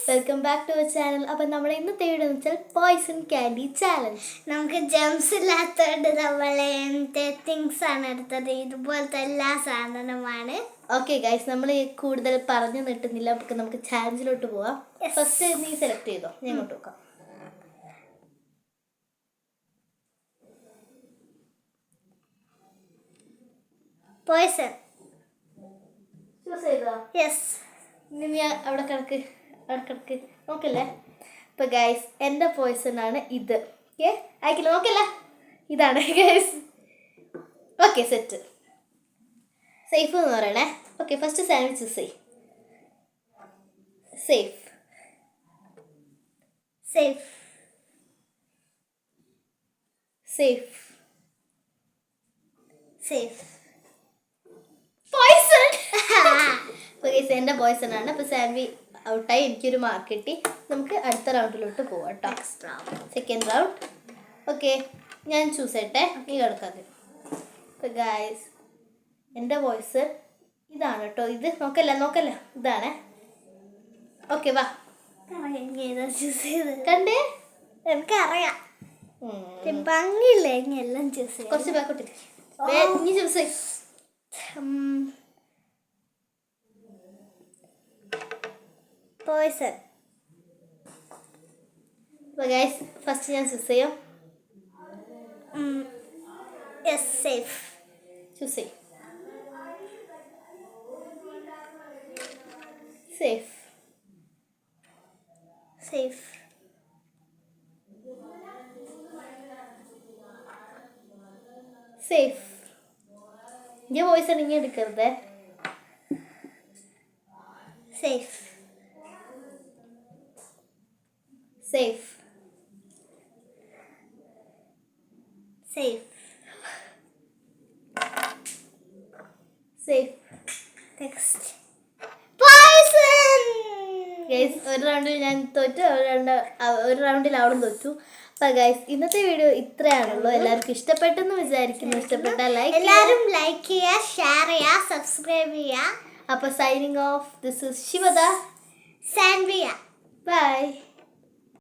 Welcome back to our channel. അപ്പം നമ്മുടെ ഇന്നത്തെ വീഡിയോ എന്ന് വെച്ചാൽ പോയ്സൺ ക്യാൻഡി ചാലഞ്ച്. നമുക്ക് ജംസ് ഇല്ലാത്തതുകൊണ്ട് നമ്മൾ എന്ത് തിങ്സ് ആണ് എടുത്തത്, ഇതുപോലത്തെ എല്ലാ സാധനമാണ്. ഓക്കെ ഗൈസ്, നമ്മൾ കൂടുതൽ പറഞ്ഞു നിട്ടുന്നില്ല, നമുക്ക് ചാലഞ്ചിലോട്ട് പോവാം. ഫസ്റ്റ് നീ സെലക്ട് ചെയ്തോ, ഞാൻ ഇങ്ങോട്ട് നോക്കാം. പോയ്സൺ ചൂസ് ചെയ്തോ? യെസ്. ഇനി നീ അവിടെ കിടക്ക് നോക്കല്ലേ. ഇപ്പം ഗൈസ്, എൻ്റെ പോയ്സൺ ആണ് ഇത്. ഓക്കെ, ആയിക്കില്ല, നോക്കല്ല, ഇതാണ് ഗൈസ്. Okay, set. സേഫ് എന്ന് പറയണേ. ഓക്കെ, ഫസ്റ്റ് സാൻഡ്വിച്ച് ചൂസ് ചെയ്. Safe safe safe safe poison. അപ്പോൾ ഗൈസ്, എൻ്റെ പോയ്സൺ ആണ്. അപ്പോൾ സാൻഡ്വി ഔട്ടായി, എനിക്കൊരു മാർക്ക് കിട്ടി. നമുക്ക് അടുത്ത റൗണ്ടിലോട്ട് പോവാം കേട്ടോ. Second round. ഓക്കെ, ഞാൻ ചൂസ് ചെയ്യട്ടെ, നീ കിടക്കാതെ. അപ്പോൾ ഗൈസ്, എൻ്റെ വോയിസ് ഇതാണ് കേട്ടോ. ഇത് നോക്കല്ല, ഇതാണ്. ഓക്കെ, വാ. ചൂസ് ചെയ്ത് കണ്ടേ, എനിക്കറിയാം. ഭംഗിയില്ല, ഇനി എല്ലാം ചൂസ് ചെയ്യാം. കുറച്ച് ബാക്കോട്ട് ഇനി ചൂസ് ചെയ്. പോയ്സൺ. അപ്പോൾ ഗൈസ്, ഫസ്റ്റ് ഞാൻ ചൂസ് ചെയ്യാം. Yes, safe. ചൂസ് ചെയ്. Safe safe safe. എൻ്റെ വോയിസ് ആണ്, ഇനി എടുക്കരുതേ. Safe safe safe safe. Next poison. Guys, ഒരു റൗണ്ടിൽ ഞാൻ തോറ്റു, ഒരു റൗണ്ടിൽ അവളും തോറ്റു. അപ്പം ഗൈസ്, ഇന്നത്തെ വീഡിയോ ഇത്രയാണുള്ളൂ. എല്ലാവർക്കും ഇഷ്ടപ്പെട്ടെന്ന് വിചാരിക്കുന്നു. ഇഷ്ടപ്പെട്ടാൽ എല്ലാവരും ലൈക്ക് ചെയ്യുക, ഷെയർ ചെയ്യുക, സബ്സ്ക്രൈബ് ചെയ്യുക. അപ്പോൾ signing off, this is Shivada, Sanvia. By.